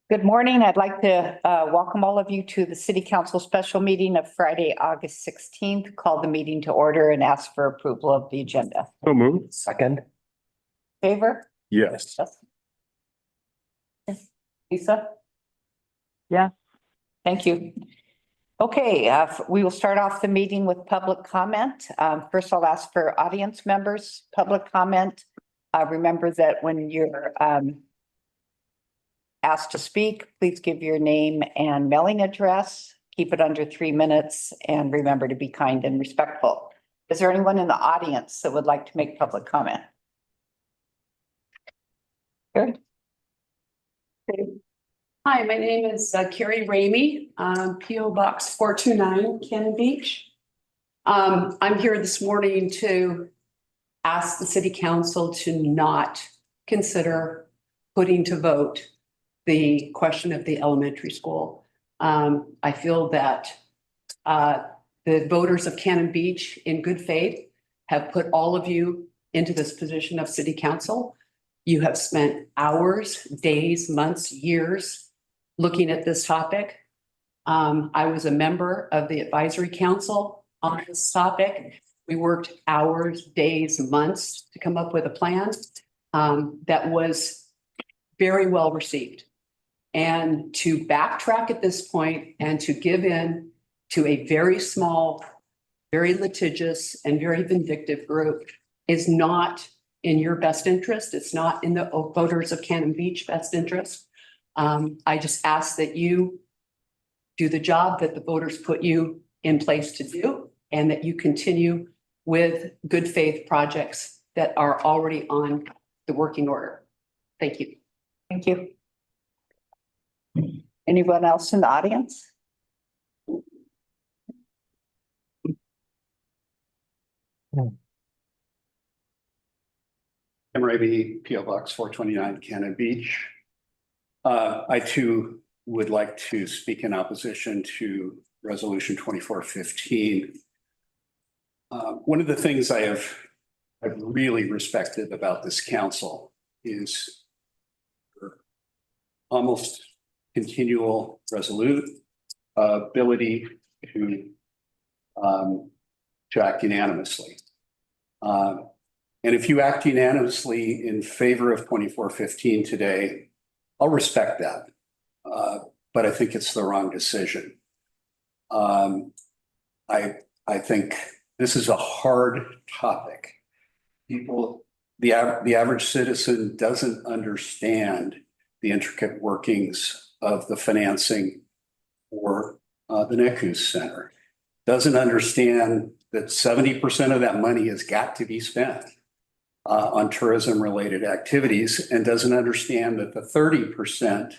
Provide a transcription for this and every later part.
Good morning. I'd like to welcome all of you to the City Council special meeting of Friday, August 16th. Call the meeting to order and ask for approval of the agenda. So moved. Second. Favor? Yes. Lisa? Yeah. Thank you. Okay, we will start off the meeting with public comment. First, I'll ask for audience members, public comment. Remember that when you're asked to speak, please give your name and mailing address. Keep it under 3 minutes and remember to be kind and respectful. Is there anyone in the audience that would like to make public comment? Good. Hi, my name is Carrie Ramey, P.O. Box 429, Cannon Beach. I'm here this morning to ask the City Council to not consider putting to vote the question of the elementary school. I feel that the voters of Cannon Beach, in good faith, have put all of you into this position of City Council. You have spent hours, days, months, years looking at this topic. I was a member of the advisory council on this topic. We worked hours, days, months to come up with a plan that was very well received. And to backtrack at this point and to give in to a very small, very litigious and very vindictive group is not in your best interest. It's not in the voters of Cannon Beach best interest. I just ask that you do the job that the voters put you in place to do, and that you continue with good faith projects that are already on the working order. Thank you. Thank you. Anyone else in the audience? I'm Raby, P.O. Box 429, Cannon Beach. I too would like to speak in opposition to Resolution 2415. One of the things I've really respected about this council is almost continual resolute ability to act unanimously. And if you act unanimously in favor of 2415 today, I'll respect that. But I think it's the wrong decision. I think this is a hard topic. The average citizen doesn't understand the intricate workings of the financing for the NECUS Center. Doesn't understand that 70% of that money has got to be spent on tourism-related activities, and doesn't understand that the 30%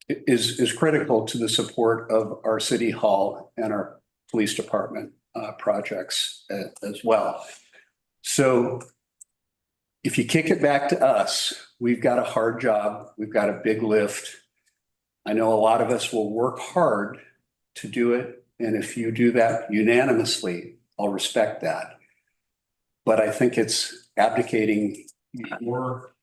is critical to the support of our city hall and our police department projects as well. So if you kick it back to us, we've got a hard job. We've got a big lift. I know a lot of us will work hard to do it. And if you do that unanimously, I'll respect that. But I think it's abdicating your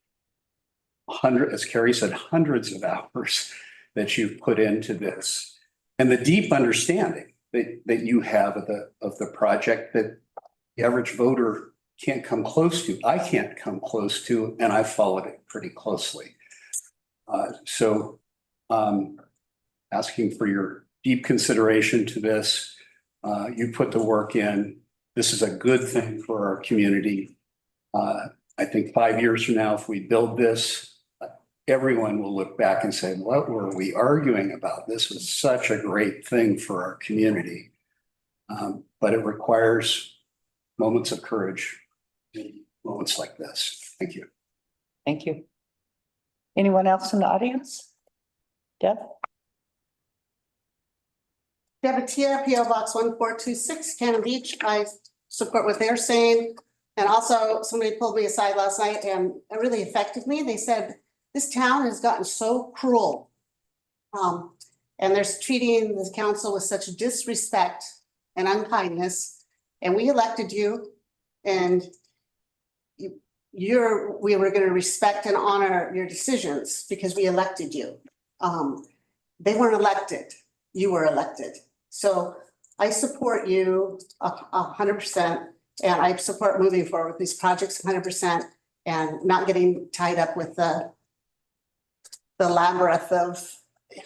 as Carrie said, hundreds of hours that you've put into this, and the deep understanding that you have of the project that the average voter can't come close to. I can't come close to, and I've followed it pretty closely. So asking for your deep consideration to this. You put the work in. This is a good thing for our community. I think 5 years from now, if we build this, everyone will look back and say, what were we arguing about? This was such a great thing for our community. But it requires moments of courage in moments like this. Thank you. Thank you. Anyone else in the audience? Deb? Debatia, P.O. Box 1426, Cannon Beach. I support what they're saying. And also, somebody pulled me aside last night and it really affected me. They said, this town has gotten so cruel. And they're treating the council with such disrespect and unkindness. And we elected you, and we were going to respect and honor your decisions because we elected you. They weren't elected, you were elected. So I support you 100%, and I support moving forward with these projects 100% and not getting tied up with the labyrinth of,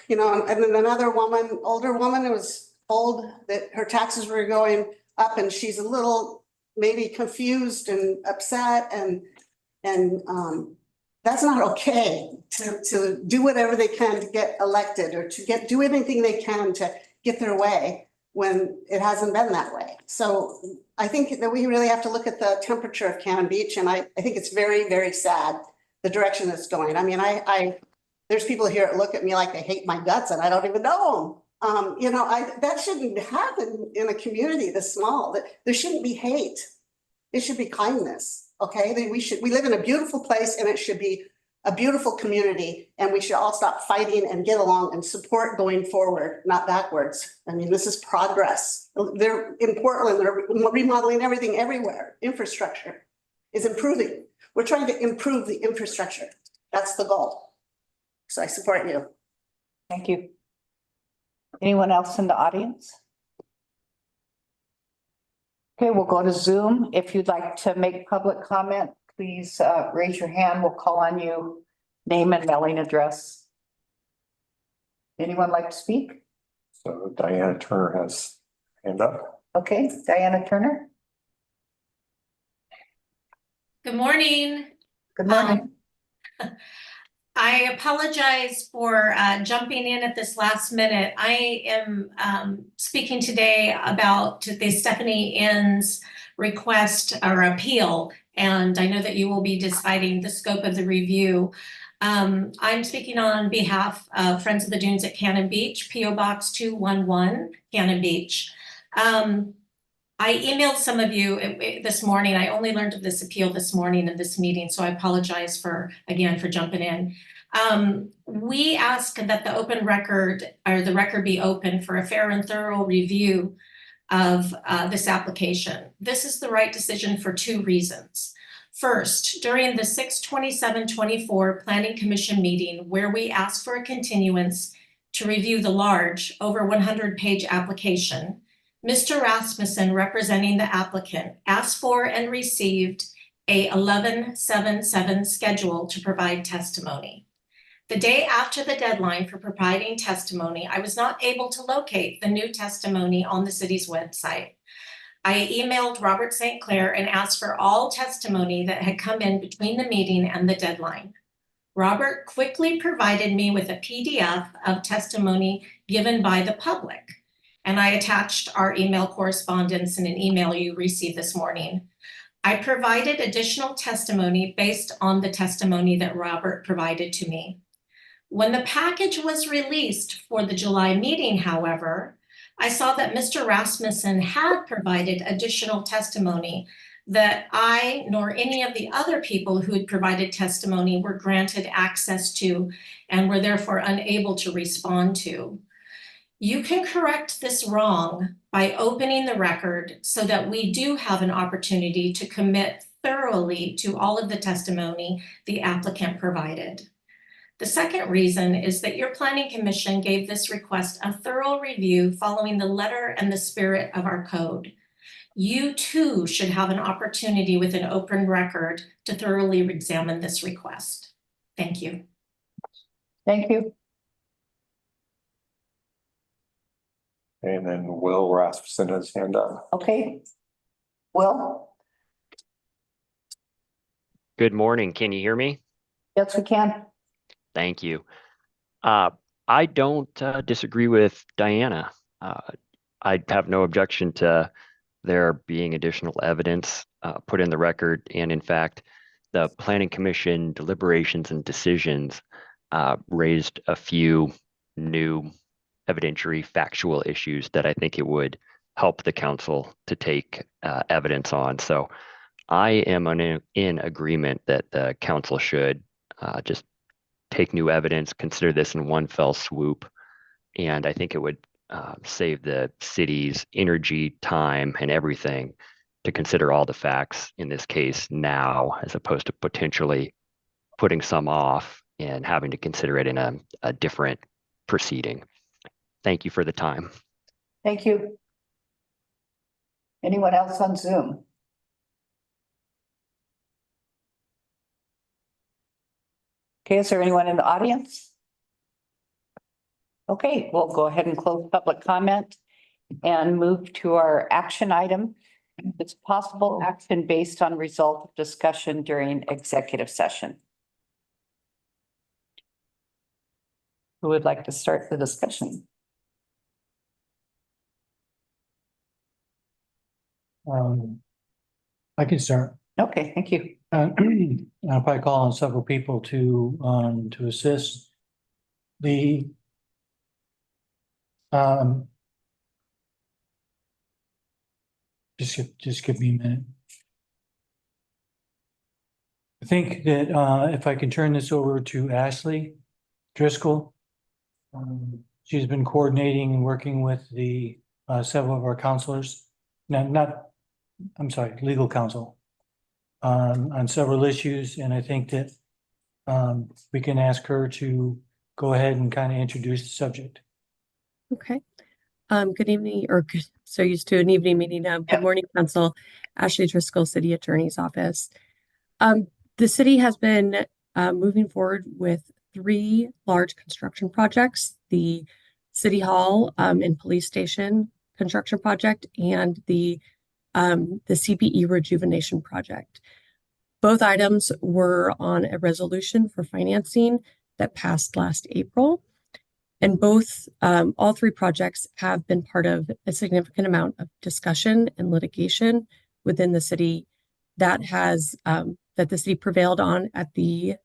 you know, and then another woman, older woman, who was told that her taxes were going up and she's a little maybe confused and upset and that's not okay to do whatever they can to get elected or to do anything they can to get their way when it hasn't been that way. So I think that we really have to look at the temperature of Cannon Beach, and I think it's very, very sad the direction it's going. I mean, there's people here that look at me like they hate my guts and I don't even know them. You know, that shouldn't happen in a community this small. There shouldn't be hate. It should be kindness. Okay, we live in a beautiful place and it should be a beautiful community, and we should all stop fighting and get along and support going forward, not backwards. I mean, this is progress. They're in Portland, they're remodeling everything everywhere. Infrastructure is improving. We're trying to improve the infrastructure. That's the goal. So I support you. Thank you. Anyone else in the audience? Okay, we'll go to Zoom. If you'd like to make public comment, please raise your hand. We'll call on you. Name and mailing address. Anyone like to speak? So Diana Turner has hand up. Okay, Diana Turner. Good morning. Good morning. I apologize for jumping in at this last minute. I am speaking today about the Stephanie Inn's request or appeal, and I know that you will be deciding the scope of the review. I'm speaking on behalf of Friends of the Dunes at Cannon Beach, P.O. Box 211, Cannon Beach. I emailed some of you this morning. I only learned of this appeal this morning in this meeting, so I apologize again for jumping in. We ask that the open record or the record be open for a fair and thorough review of this application. This is the right decision for two reasons. First, during the 6/27/24 Planning Commission meeting, where we asked for a continuance to review the large over 100-page application, Mr. Rasmussen, representing the applicant, asked for and received a 11/7/7 schedule to provide testimony. The day after the deadline for providing testimony, I was not able to locate the new testimony on the city's website. I emailed Robert St. Clair and asked for all testimony that had come in between the meeting and the deadline. Robert quickly provided me with a PDF of testimony given by the public, and I attached our email correspondence in an email you received this morning. I provided additional testimony based on the testimony that Robert provided to me. When the package was released for the July meeting, however, I saw that Mr. Rasmussen had provided additional testimony that I nor any of the other people who had provided testimony were granted access to and were therefore unable to respond to. You can correct this wrong by opening the record so that we do have an opportunity to commit thoroughly to all of the testimony the applicant provided. The second reason is that your Planning Commission gave this request a thorough review following the letter and the spirit of our code. You too should have an opportunity with an open record to thoroughly examine this request. Thank you. Thank you. And then Will Rasmussen has hand up. Okay. Will? Good morning. Can you hear me? Yes, we can. Thank you. I don't disagree with Diana. I have no objection to there being additional evidence put in the record. And in fact, the Planning Commission deliberations and decisions raised a few new evidentiary factual issues that I think it would help the council to take evidence on. So I am in agreement that the council should just take new evidence, consider this in one fell swoop. And I think it would save the city's energy, time, and everything to consider all the facts in this case now, as opposed to potentially putting some off and having to consider it in a different proceeding. Thank you for the time. Thank you. Anyone else on Zoom? Okay, is there anyone in the audience? Okay, we'll go ahead and close public comment and move to our action item. It's possible action based on result of discussion during executive session. Who would like to start the discussion? I can start. Okay, thank you. I'll probably call on several people to assist. The just give me a minute. I think that if I can turn this over to Ashley Driscoll. She's been coordinating and working with the several of our counselors, I'm sorry, legal counsel on several issues, and I think that we can ask her to go ahead and kind of introduce the subject. Okay. Good evening, or good, so used to an evening meeting. Good morning, Council. Ashley Driscoll, City Attorney's Office. The city has been moving forward with 3 large construction projects: the City Hall and Police Station construction project, and the CBE rejuvenation project. Both items were on a resolution for financing that passed last April. And both, all 3 projects have been part of a significant amount of discussion and litigation within the city that has, that the city prevailed on at the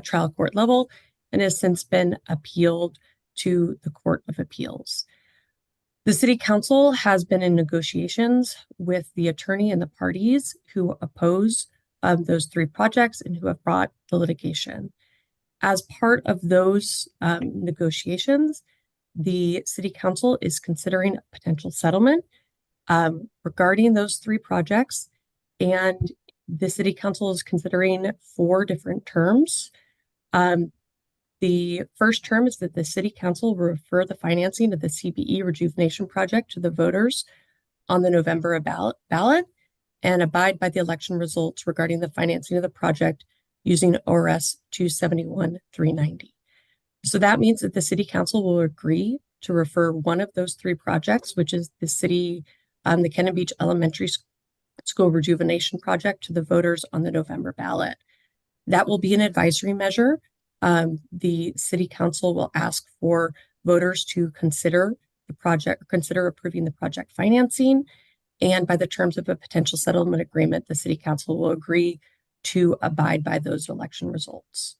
trial court level and has since been appealed to the Court of Appeals. The City Council has been in negotiations with the attorney and the parties who oppose those 3 projects and who have brought the litigation. As part of those negotiations, the City Council is considering a potential settlement regarding those 3 projects, and the City Council is considering 4 different terms. The first term is that the City Council will refer the financing of the CBE rejuvenation project to the voters on the November ballot and abide by the election results regarding the financing of the project using ORS 271-390. So that means that the City Council will agree to refer one of those 3 projects, which is the Cannon Beach Elementary School rejuvenation project, to the voters on the November ballot. That will be an advisory measure. The City Council will ask for voters to consider the project, or consider approving the project financing. And by the terms of a potential settlement agreement, the City Council will agree to abide by those election results.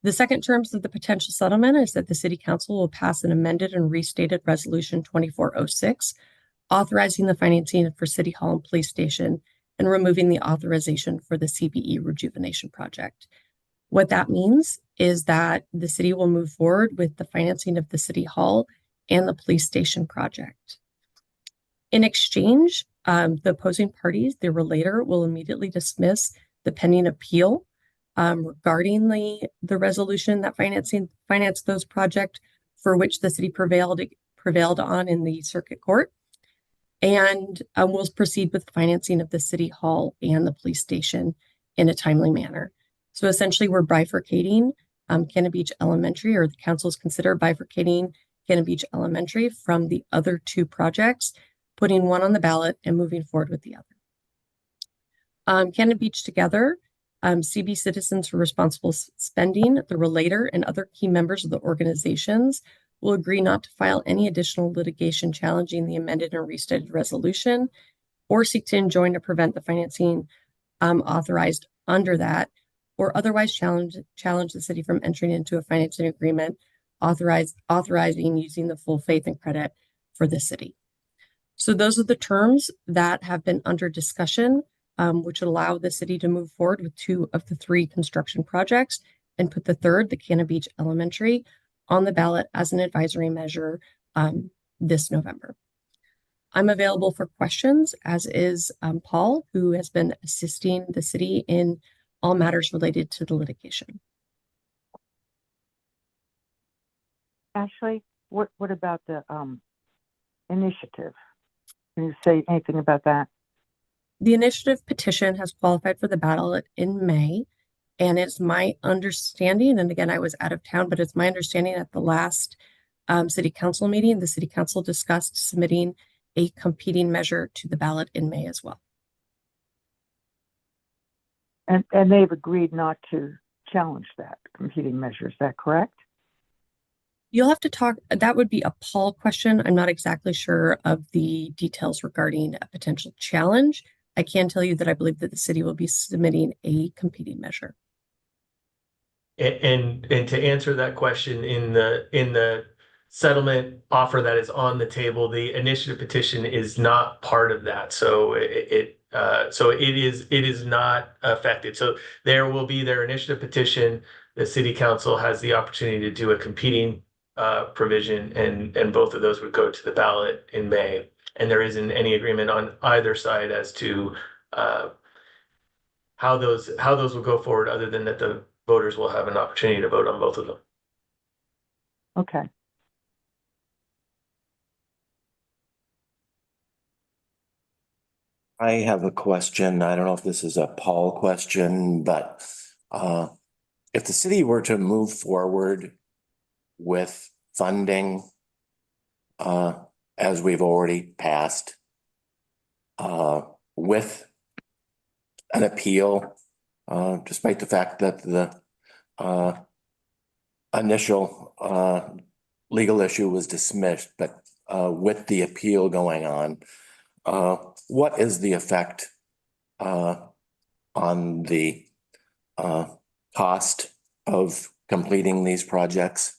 The second terms of the potential settlement is that the City Council will pass an amended and restated Resolution 2406, authorizing the financing for City Hall and Police Station and removing the authorization for the CBE rejuvenation project. What that means is that the city will move forward with the financing of the City Hall and the Police Station project. In exchange, the opposing parties, the relator, will immediately dismiss the pending appeal regarding the resolution that financed those projects for which the city prevailed on in the circuit court, and will proceed with financing of the City Hall and the police station in a timely manner. So essentially, we're bifurcating Cannon Beach Elementary, or the council's consider bifurcating Cannon Beach Elementary from the other 2 projects, putting one on the ballot and moving forward with the other. Cannon Beach Together, CB Citizens for Responsible Spending, the relator, and other key members of the organizations will agree not to file any additional litigation challenging the amended and restated resolution or seek to enjoin or prevent the financing authorized under that, or otherwise challenge the city from entering into a financing agreement authorizing using the full faith and credit for the city. So those are the terms that have been under discussion, which allow the city to move forward with 2 of the 3 construction projects and put the third, the Cannon Beach Elementary, on the ballot as an advisory measure this November. I'm available for questions, as is Paul, who has been assisting the city in all matters related to the litigation. Ashley, what about the initiative? Can you say anything about that? The initiative petition has qualified for the ballot in May, and it's my understanding, and again, I was out of town, but it's my understanding at the last city council meeting, the city council discussed submitting a competing measure to the ballot in May as well. And they've agreed not to challenge that competing measure. Is that correct? You'll have to talk, that would be a Paul question. I'm not exactly sure of the details regarding a potential challenge. I can tell you that I believe that the city will be submitting a competing measure. And to answer that question, in the settlement offer that is on the table, the initiative petition is not part of that. So it is not affected. So there will be their initiative petition. The city council has the opportunity to do a competing provision, and both of those would go to the ballot in May. And there isn't any agreement on either side as to how those will go forward, other than that the voters will have an opportunity to vote on both of them. Okay. I have a question. I don't know if this is a Paul question, but if the city were to move forward with funding, as we've already passed, with an appeal, despite the fact that the initial legal issue was dismissed, but with the appeal going on, what is the effect on the cost of completing these projects?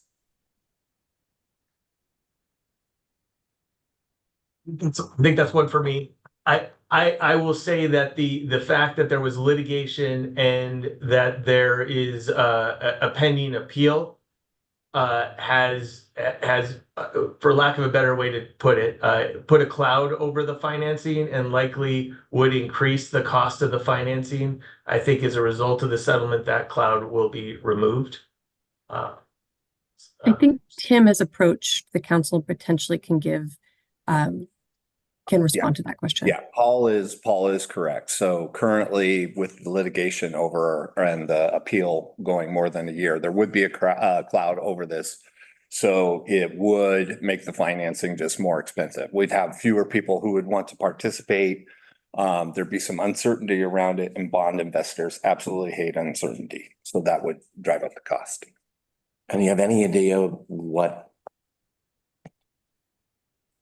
I think that's one for me. I will say that the fact that there was litigation and that there is a pending appeal has, for lack of a better way to put it, put a cloud over the financing, and likely would increase the cost of the financing. I think as a result of the settlement, that cloud will be removed. I think Tim has approached the council and potentially can respond to that question. Yeah, Paul is correct. So currently, with the litigation over and the appeal going more than a year, there would be a cloud over this. So it would make the financing just more expensive. We'd have fewer people who would want to participate. There'd be some uncertainty around it, and bond investors absolutely hate uncertainty. So that would drive up the cost. And you have any idea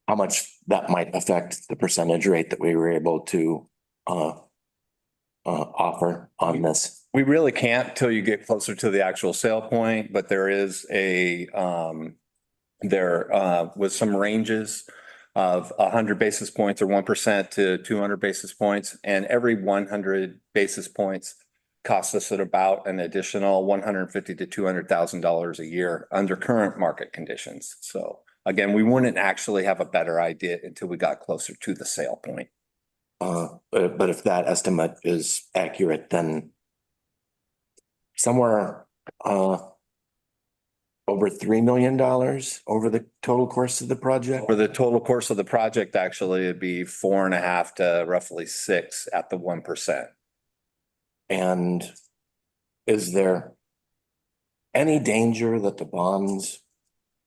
how much that might affect the percentage rate that we were able to offer on this? We really can't till you get closer to the actual sale point, but there is there was some ranges of 100 basis points or 1% to 200 basis points, and every 100 basis points costs us at about an additional $150,000 to $200,000 a year under current market conditions. So again, we wouldn't actually have a better idea until we got closer to the sale point. But if that estimate is accurate, then somewhere over $3 million over the total course of the project? For the total course of the project, actually, it'd be 4.5 to roughly 6 at the 1%. And is there any danger that the bonds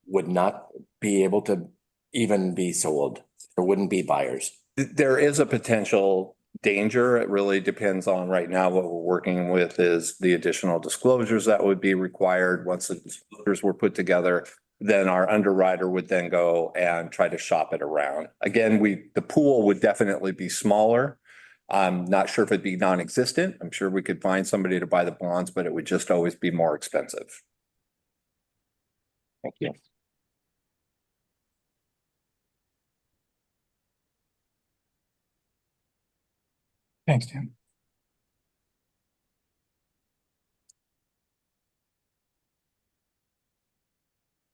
would not be able to even be sold? There wouldn't be buyers? There is a potential danger. It really depends on right now what we're working with is the additional disclosures that would be required. Once the disclosures were put together, then our underwriter would then go and try to shop it around. Again, the pool would definitely be smaller. I'm not sure if it'd be non-existent. I'm sure we could find somebody to buy the bonds, but it would just always be more expensive. Thank you. Thanks, Tim.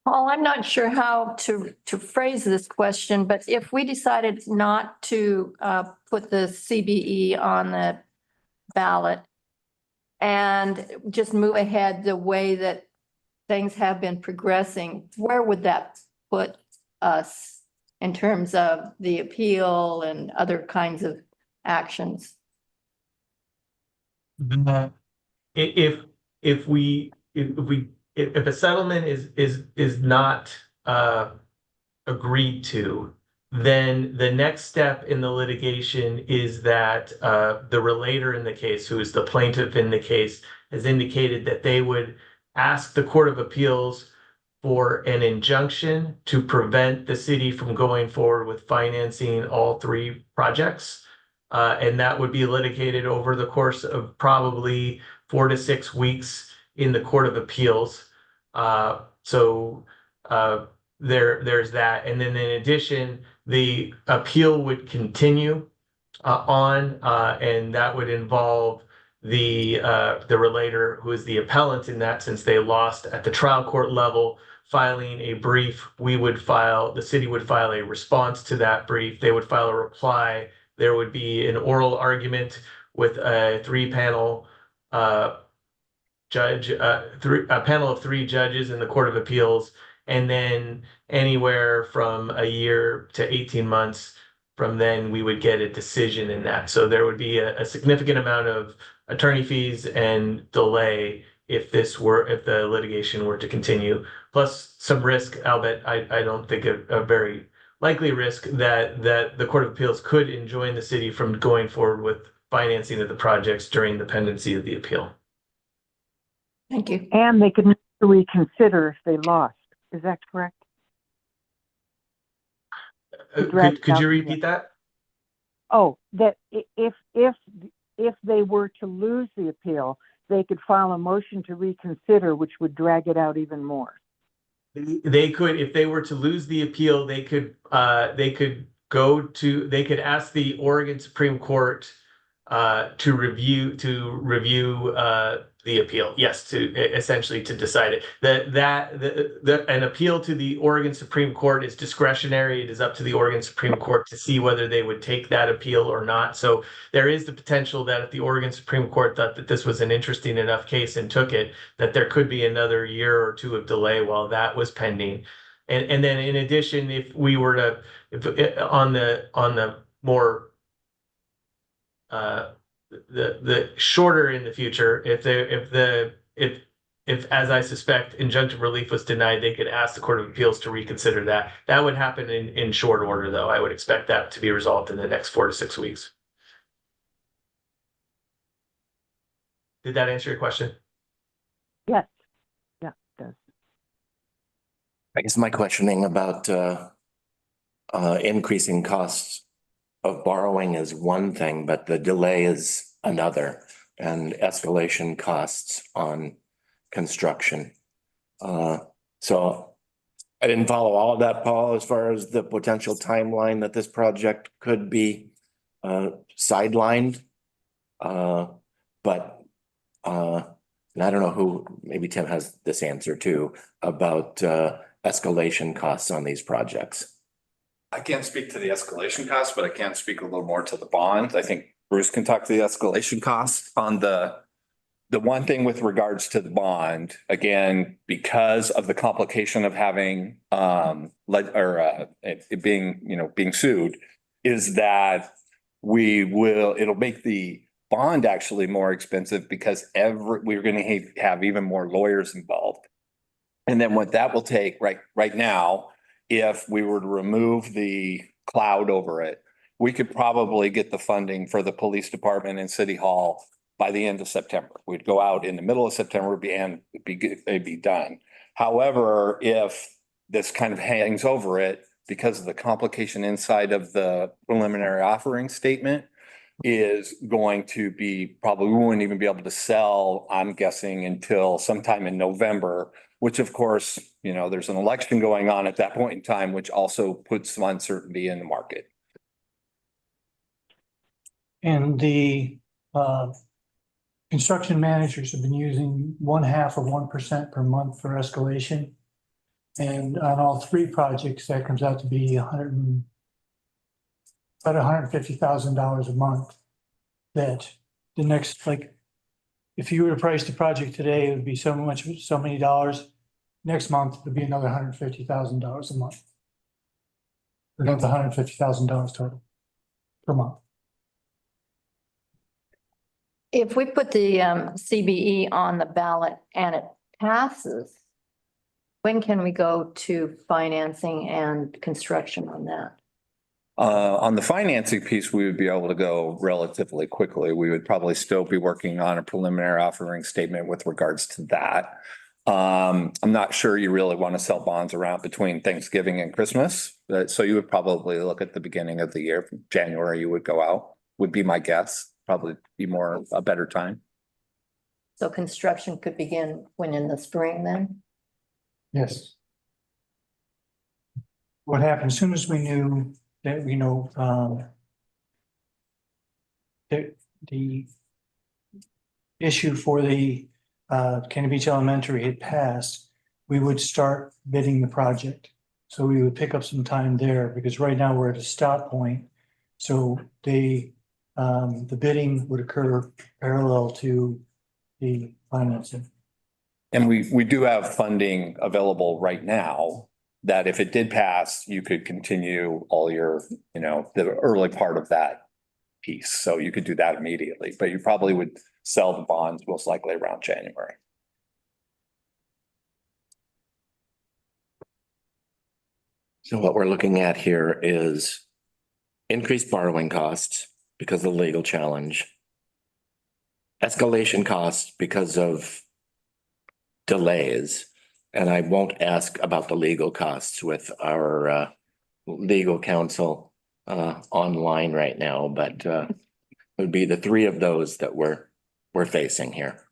Paul, I'm not sure how to phrase this question, but if we decided not to put the CBE on the ballot and just move ahead the way that things have been progressing, where would that put us in terms of the appeal and other kinds of actions? If a settlement is not agreed to, then the next step in the litigation is that the relator in the case, who is the plaintiff in the case, has indicated that they would ask the Court of Appeals for an injunction to prevent the city from going forward with financing all three projects. And that would be litigated over the course of probably 4 to 6 weeks in the Court of Appeals. There's that. And then in addition, the appeal would continue on, and that would involve the relator, who is the appellant in that, since they lost at the trial court level, filing a brief. The city would file a response to that brief. They would file a reply. There would be an oral argument with a panel of 3 judges in the Court of Appeals, and then anywhere from a year to 18 months from then, we would get a decision in that. So there would be a significant amount of attorney fees and delay if the litigation were to continue, plus some risk, albeit I don't think a very likely risk that the Court of Appeals could enjoin the city from going forward with financing of the projects during the pendency of the appeal. Thank you. And they could reconsider if they lost. Is that correct? Could you repeat that? Oh, that if they were to lose the appeal, they could file a motion to reconsider, which would drag it out even more. They could, if they were to lose the appeal, they could ask the Oregon Supreme Court to review the appeal. Yes, to essentially to decide it. An appeal to the Oregon Supreme Court is discretionary. It is up to the Oregon Supreme Court to see whether they would take that appeal or not. So there is the potential that if the Oregon Supreme Court thought that this was an interesting enough case and took it, that there could be another year or two of delay while that was pending. And then in addition, if we were to, on the more the shorter in the future, if as I suspect injunctive relief was denied, they could ask the Court of Appeals to reconsider that. That would happen in short order, though. I would expect that to be resolved in the next 4 to 6 weeks. Did that answer your question? Yes. Yeah, it does. I guess my questioning about increasing costs of borrowing is one thing, but the delay is another, and escalation costs on construction. So I didn't follow all of that, Paul, as far as the potential timeline that this project could be sidelined. And I don't know who, maybe Tim has this answer too, about escalation costs on these projects. I can't speak to the escalation costs, but I can speak a little more to the bond. I think Bruce can talk to the escalation costs on the one thing with regards to the bond, again, because of the complication of having it being sued, is that it'll make the bond actually more expensive because we're going to have even more lawyers involved. And then what that will take right now, if we were to remove the cloud over it, we could probably get the funding for the police department and city hall by the end of September. We'd go out in the middle of September and it'd be done. However, if this kind of hangs over it because of the complication inside of the preliminary offering statement is going to be probably, we wouldn't even be able to sell, I'm guessing, until sometime in November, which of course, there's an election going on at that point in time, which also puts some uncertainty in the market. And the construction managers have been using 0.5% per month for escalation. And on all three projects, that comes out to be about $150,000 a month. That the next, like, if you were to price the project today, it would be so many dollars. Next month, it would be another $150,000 a month. Another $150,000 total per month. If we put the CBE on the ballot and it passes, when can we go to financing and construction on that? On the financing piece, we would be able to go relatively quickly. We would probably still be working on a preliminary offering statement with regards to that. I'm not sure you really want to sell bonds around between Thanksgiving and Christmas. So you would probably look at the beginning of the year, January, you would go out, would be my guess, probably be a better time. So construction could begin when in the spring then? Yes. What happened, as soon as we knew that, the issue for the Cannon Beach Elementary had passed, we would start bidding the project. So we would pick up some time there because right now we're at a stop point. So the bidding would occur parallel to the financing. And we do have funding available right now that if it did pass, you could continue all your, the early part of that piece. So you could do that immediately, but you probably would sell the bonds most likely around January. So what we're looking at here is increased borrowing costs because of the legal challenge, escalation costs because of delays, and I won't ask about the legal costs with our legal counsel online right now, but it would be the three of those that we're facing here.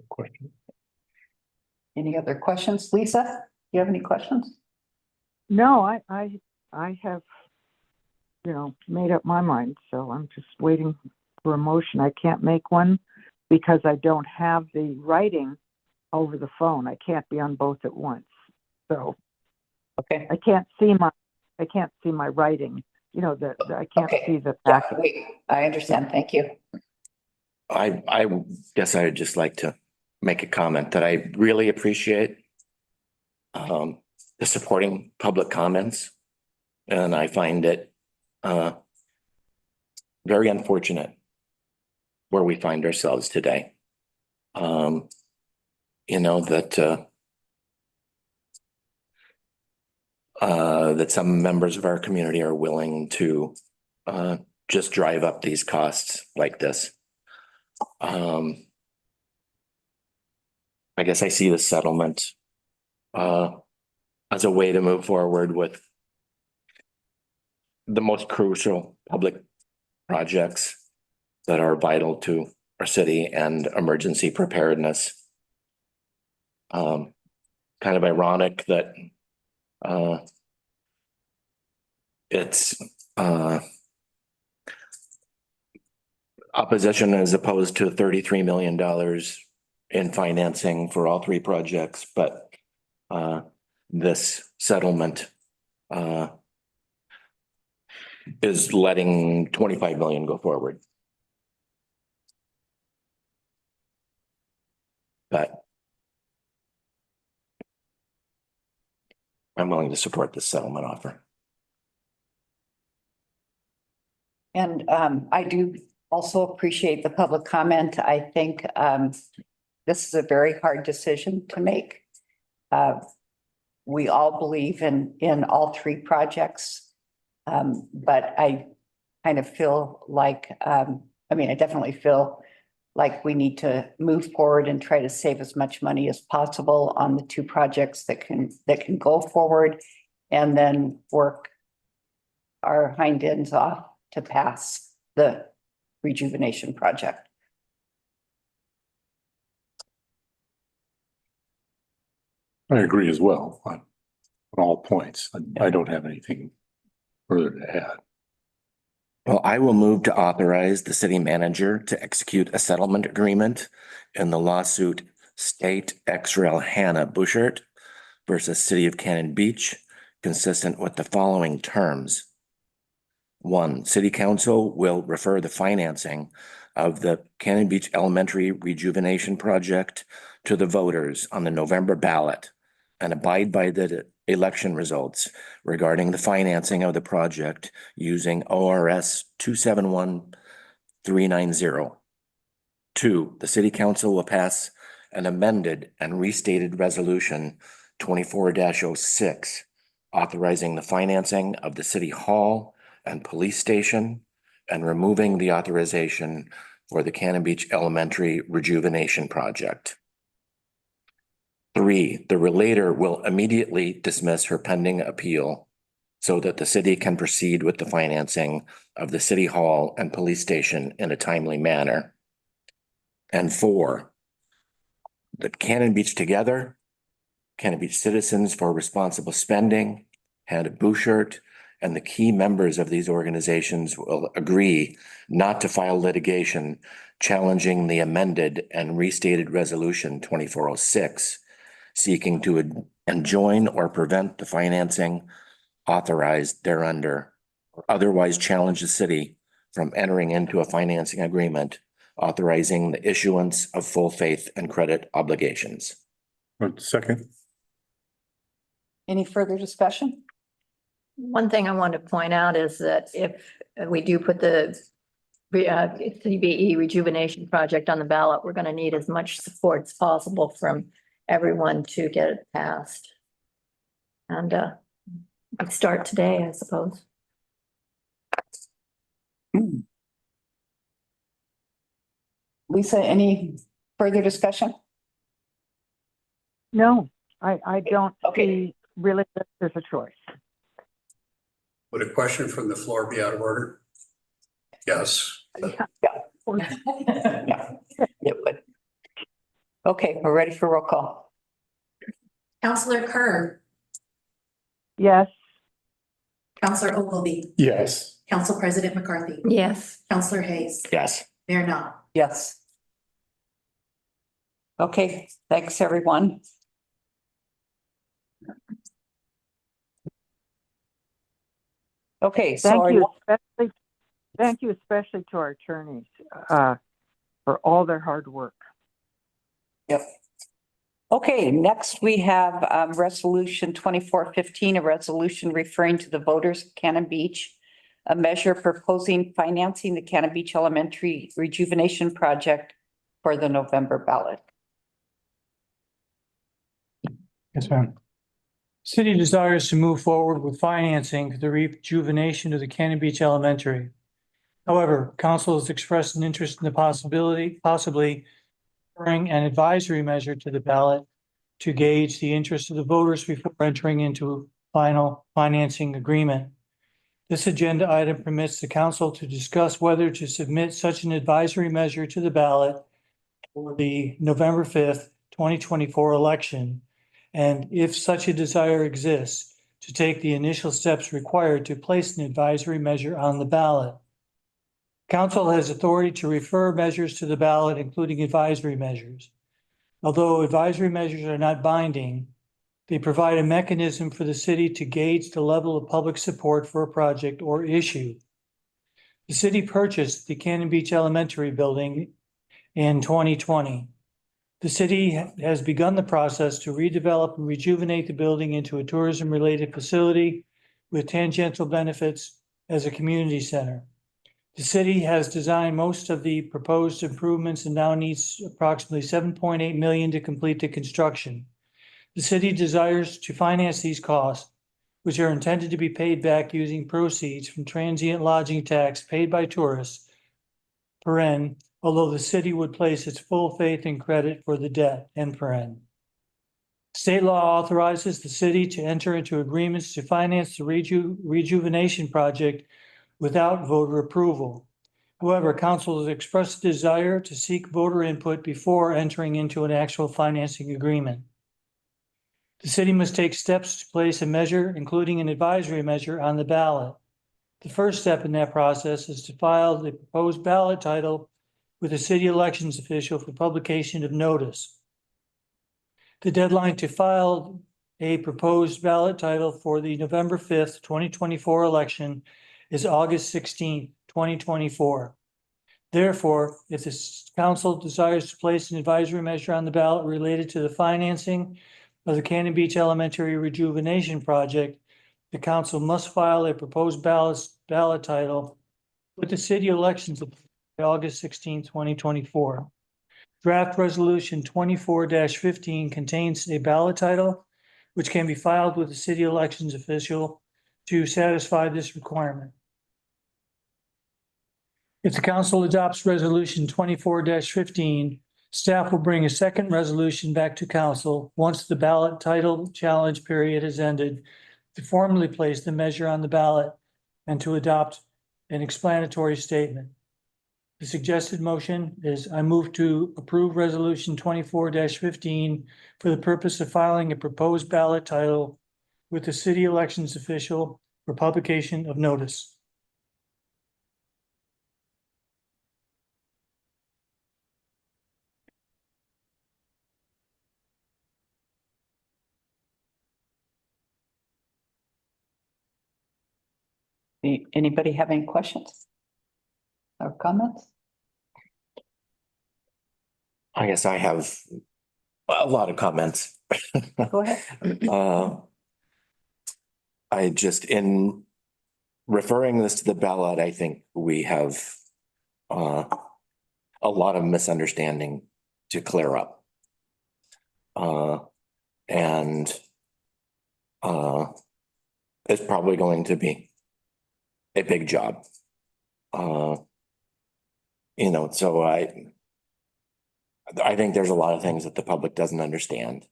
Question. Any other questions? Lisa, do you have any questions? No, I have, made up my mind, so I'm just waiting for a motion. I can't make one because I don't have the writing over the phone. I can't be on both at once. So Okay. I can't see my writing, I can't Okay. see the Yeah, packet. I understand. Thank you. I guess I'd just like to make a comment that I really appreciate the supporting public comments. And I find it very unfortunate where we find ourselves today. That some members of our community are willing to just drive up these costs like this. I guess I see the settlement as a way to move forward with the most crucial public projects that are vital to our city and emergency preparedness. Kind of ironic that it's opposition as opposed to $33 million in financing for all three projects, but this settlement is letting 25 million go forward. But I'm willing to support this settlement offer. And I do also appreciate the public comment. I think this is a very hard decision to make. We all believe in all three projects. But I kind of feel like, I definitely feel like we need to move forward and try to save as much money as possible on the two projects that can go forward, and then work our hind ends off to pass the rejuvenation project. I agree as well. on all points. I don't have anything further to add. Well, I will move to authorize the city manager to execute a settlement agreement in the lawsuit State ex rel Hannah Buschert versus City of Cannon Beach, consistent with the following terms. 1, City Council will refer the financing of the Cannon Beach Elementary Rejuvenation Project to the voters on the November ballot and abide by the election results regarding the financing of the project using ORS 271390. 2, the City Council will pass an amended and restated resolution 24-06, authorizing the financing of the City Hall and Police Station and removing the authorization for the Cannon Beach Elementary Rejuvenation Project. 3, the relator will immediately dismiss her pending appeal so that the city can proceed with the financing of the City Hall and Police Station in a timely manner. And 4, the Cannon Beach Together, Cannon Beach Citizens for Responsible Spending, Hannah Buschert, and the key members of these organizations will agree not to file litigation challenging the amended and restated resolution 2406, seeking to enjoin or prevent the financing authorized thereunder, or otherwise challenge the city from entering into a financing agreement authorizing the issuance of full faith and credit obligations. Second. Any further discussion? One thing I want to point out is that if we do put the CBE rejuvenation project on the ballot, we're going to need as much support as possible from everyone to get it passed. And I'd start today, I suppose. Lisa, any further discussion? No, I don't Okay. see really that there's a choice. Would a question from the floor be out of order? Yes. Yeah, it would. Okay, we're ready for roll call. Counselor Kern, Yes, Counselor Ogilvy, Yes. Council President McCarthy, Yes. Counselor Hayes, Yes. Mayor Knopf. Yes. Okay, thanks, everyone. Okay, so thank you especially to our attorneys, for all their hard work. Yep. Okay, next we have resolution 2415, a resolution referring to the voters of Cannon Beach, a measure proposing financing the Cannon Beach Elementary Rejuvenation Project for the November ballot. Yes, ma'am. City desires to move forward with financing the rejuvenation of the Cannon Beach Elementary. However, council has expressed an interest in the possibly bring an advisory measure to the ballot to gauge the interest of the voters before entering into final financing agreement. This agenda item permits the council to discuss whether to submit such an advisory measure to the ballot for the November 5th, 2024 election, and if such a desire exists, to take the initial steps required to place an advisory measure on the ballot. Council has authority to refer measures to the ballot, including advisory measures. Although advisory measures are not binding, they provide a mechanism for the city to gauge the level of public support for a project or issue. The city purchased the Cannon Beach Elementary building in 2020. The city has begun the process to redevelop and rejuvenate the building into a tourism-related facility with tangential benefits as a community center. The city has designed most of the proposed improvements and now needs approximately $7.8 million to complete the construction. The city desires to finance these costs, which are intended to be paid back using proceeds from transient lodging tax paid by tourists, although the city would place its full faith and credit for the debt, State law authorizes the city to enter into agreements to finance the rejuvenation project without voter approval. However, council has expressed a desire to seek voter input before entering into an actual financing agreement. The city must take steps to place a measure, including an advisory measure, on the ballot. The first step in that process is to file the proposed ballot title with the city elections official for publication of notice. The deadline to file a proposed ballot title for the November 5th, 2024 election is August 16th, 2024. Therefore, if the council desires to place an advisory measure on the ballot related to the financing of the Cannon Beach Elementary Rejuvenation Project, the council must file a proposed ballot title with the city elections of August 16, 2024. Draft Resolution 24-15 contains a ballot title, which can be filed with the city elections official to satisfy this requirement. If the council adopts Resolution 24-15, staff will bring a second resolution back to council once the ballot title challenge period has ended to formally place the measure on the ballot and to adopt an explanatory statement. The suggested motion is I move to approve Resolution 24-15 for the purpose of filing a proposed ballot title with the city elections official for publication of notice. Anybody have any questions or comments? I guess I have a lot of comments. Go ahead. I just, in referring this to the ballot, I think we have a lot of misunderstanding to clear up. And it's probably going to be a big job. You know, so I think there's a lot of things that the public doesn't understand.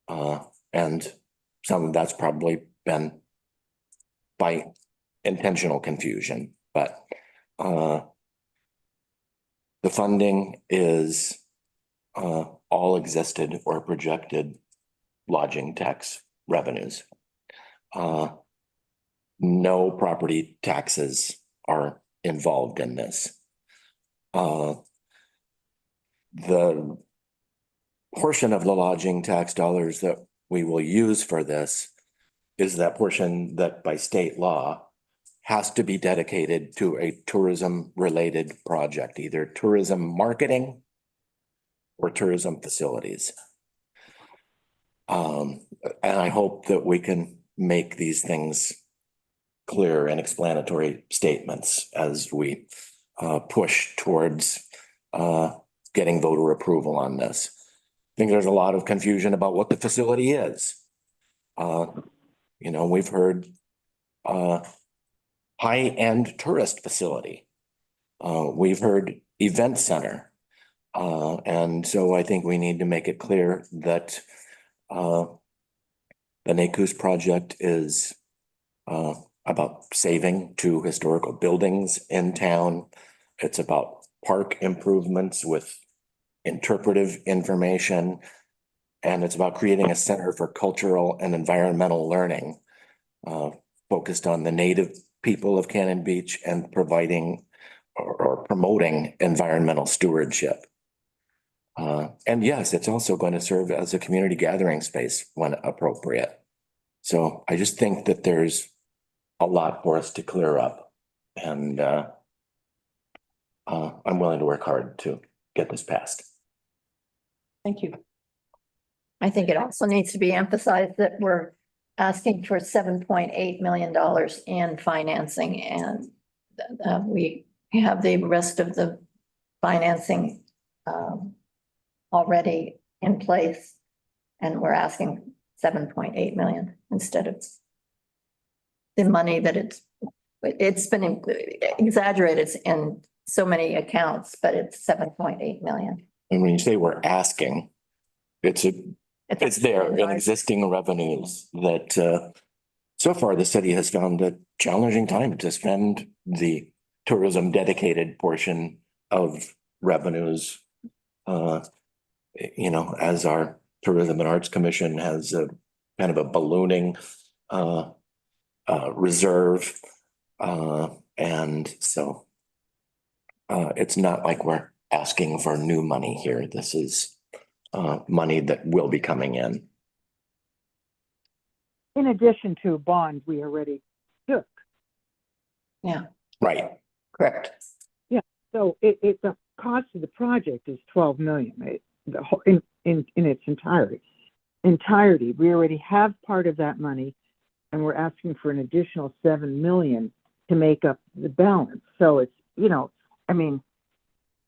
And some of that's probably been by intentional confusion, but the funding is all existed or projected lodging tax revenues. No property taxes are involved in this. The portion of the lodging tax dollars that we will use for this is that portion that by state law has to be dedicated to a tourism related project, either tourism marketing or tourism facilities. And I hope that we can make these things clear and explanatory statements as we push towards getting voter approval on this. I think there's a lot of confusion about what the facility is. You know, we've heard high-end tourist facility. We've heard event center. And so I think we need to make it clear that the NACUS project is about saving 2 historical buildings in town. It's about park improvements with interpretive information. And it's about creating a center for cultural and environmental learning focused on the native people of Cannon Beach and providing or promoting environmental stewardship. And yes, it's also going to serve as a community gathering space when appropriate. So I just think that there's a lot for us to clear up, and I'm willing to work hard to get this passed. Thank you. I think it also needs to be emphasized that we're asking for $7.8 million in financing, and we have the rest of the financing already in place, and we're asking 7.8 million instead of the money that it's been exaggerated in so many accounts, but it's 7.8 million. And when you say we're asking, it's there in existing revenues that so far the city has found a challenging time to spend the tourism dedicated portion of revenues. You know, as our Tourism and Arts Commission has kind of a ballooning reserve. And so it's not like we're asking for new money here. This is money that will be coming in. In addition to a bond we already took. Yeah, Right. correct. So the cost of the project is 12 million, right? The whole, in its entirety. We already have part of that money and we're asking for an additional 7 million to make up the balance. So it's, you know, I mean,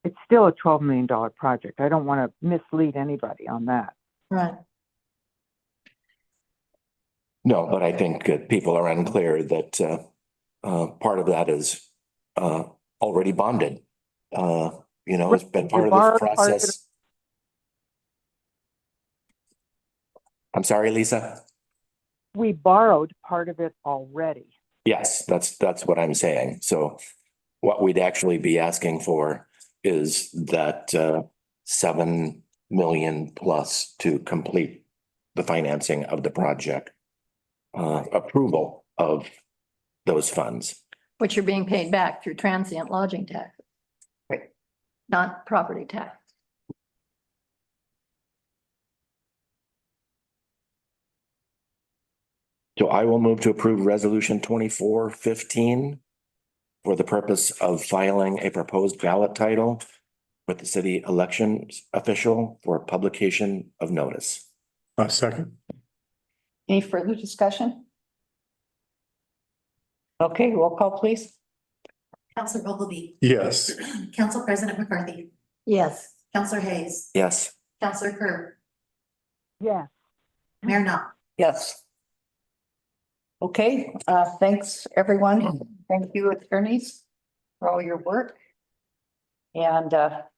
it's still a $12 million project. I don't want to mislead anybody on that. Right. No, but I think people are unclear that part of that is already bonded. You know, it's been part of this process. I'm sorry, Lisa? We borrowed part of it already. Yes, that's what I'm saying. So what we'd actually be asking for is that 7 million plus to complete the financing of the project. Approval of those funds. Which are being paid back through transient lodging tax. Right. Not property tax. So I will move to approve resolution 2415 for the purpose of filing a proposed ballot title with the city elections official for publication of notice. Second. Any further discussion? Okay, roll call, please. Counselor Ogilvy, Yes. Council President McCarthy, Yes. Counselor Hayes, Yes. Counselor Kerr, Yes. Mayor Knopf. Yes. Okay, thanks, everyone. Thank you, attorneys, for all your work. And now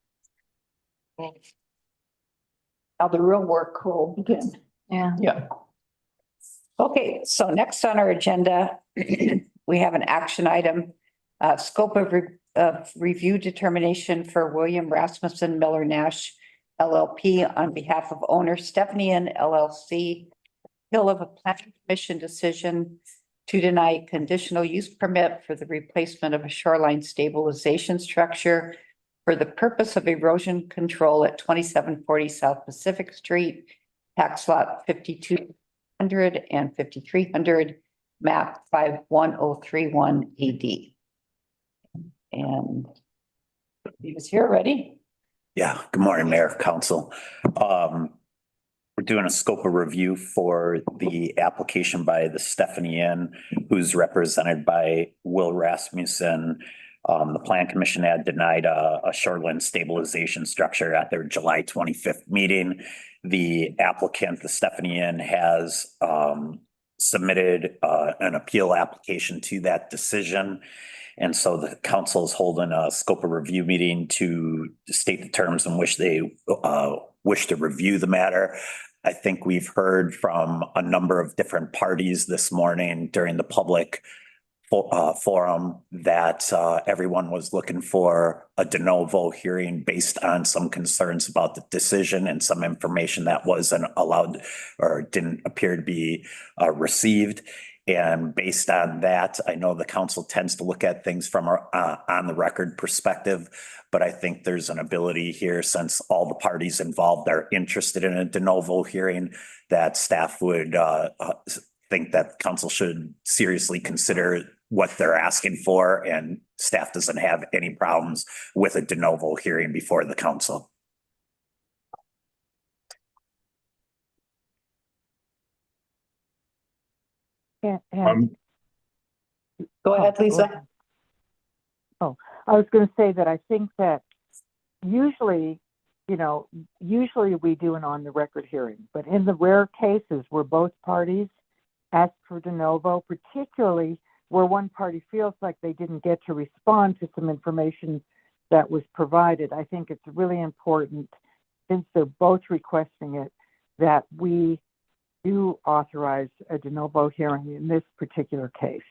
the real work will begin. Yeah. Yeah. Okay, so next on our agenda, we have an action item, scope of review determination for William Rasmussen Miller Nash LLP on behalf of owner Stephanie N LLC. Appeal of a planning commission decision to deny conditional use permit for the replacement of a shoreline stabilization structure for the purpose of erosion control at 2740 South Pacific Street, tax lot 5200 and 5300, map 51031 AD. And he was here already. Yeah, good morning, Mayor, Council. We're doing a scope of review for the application by the Stephanie Inn, who's represented by Will Rasmussen. The Plan Commission had denied a shoreline stabilization structure at their July 25th meeting. The applicant, the Stephanie Inn, has submitted an appeal application to that decision. And so the council is holding a scope of review meeting to state the terms in which they wish to review the matter. I think we've heard from a number of different parties this morning during the public forum that everyone was looking for a de novo hearing based on some concerns about the decision and some information that wasn't allowed or didn't appear to be received. And based on that, I know the council tends to look at things from a on the record perspective, but I think there's an ability here, since all the parties involved are interested in a de novo hearing, that staff would think that council should seriously consider what they're asking for, and staff doesn't have any problems with a de novo hearing before the council. Go ahead, Lisa. Oh, I was going to say that I think that usually we do an on the record hearing, but in the rare cases where both parties ask for de novo, particularly where one party feels like they didn't get to respond to some information that was provided, I think it's really important, since they're both requesting it, that we do authorize a de novo hearing in this particular case.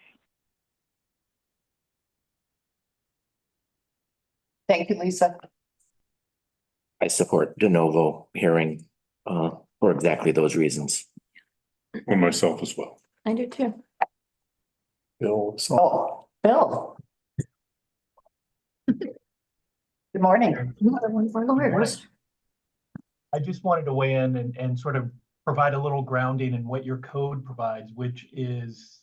Thank you, Lisa. I support de novo hearing for exactly those reasons. For myself as well. I do too. Bill, so Oh, Bill. Good morning. I just wanted to weigh in and sort of provide a little grounding in what your code provides, which is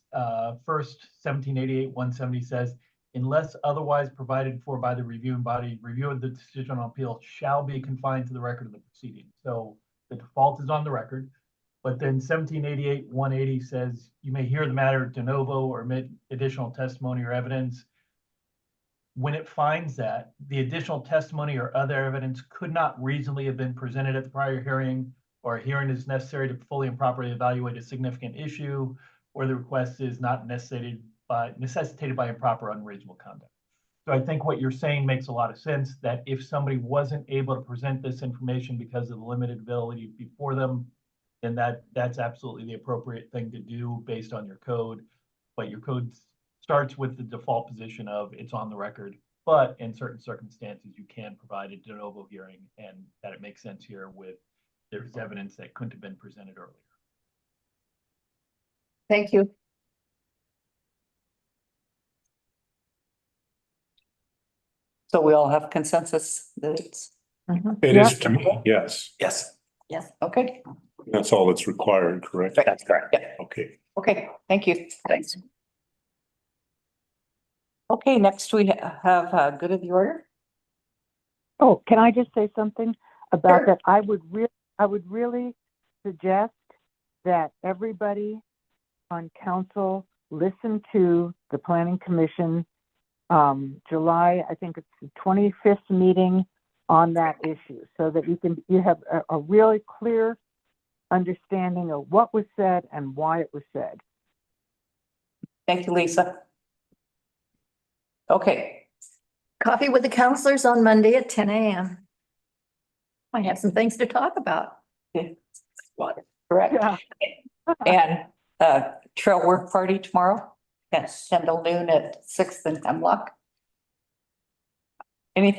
first 1788-170 says, unless otherwise provided for by the reviewing body, review of the decision on appeal shall be confined to the record of the proceeding. So the default is on the record. But then 1788-180 says you may hear the matter de novo or omit additional testimony or evidence. When it finds that the additional testimony or other evidence could not reasonably have been presented at the prior hearing, or a hearing is necessary to fully and properly evaluate a significant issue, or the request is not necessitated by improper or unreasonable conduct. So I think what you're saying makes a lot of sense, that if somebody wasn't able to present this information because of the limited ability before them, then that's absolutely the appropriate thing to do based on your code. But your code starts with the default position of it's on the record, but in certain circumstances, you can provide a de novo hearing, and that it makes sense here with there's evidence that couldn't have been presented earlier. Thank you. So we all have consensus that it's. it is to me, yes. Yes, Yes. Okay, That's all that's required, correct? that's correct. yeah, Okay. okay, thank you. Thanks. Okay, next we have good of the order. Oh, can I just say something about Sure. that? I would really suggest that everybody on council listen to the planning commission July, I think it's the 25th meeting on that issue, so that you have a really clear understanding of what was said and why it was said. Thank you, Lisa. Okay, Coffee with the counselors on Monday at 10 a.m. I have some things to talk about. correct. Yeah. And trail work party tomorrow at 10 till noon at 6th and Hemlock.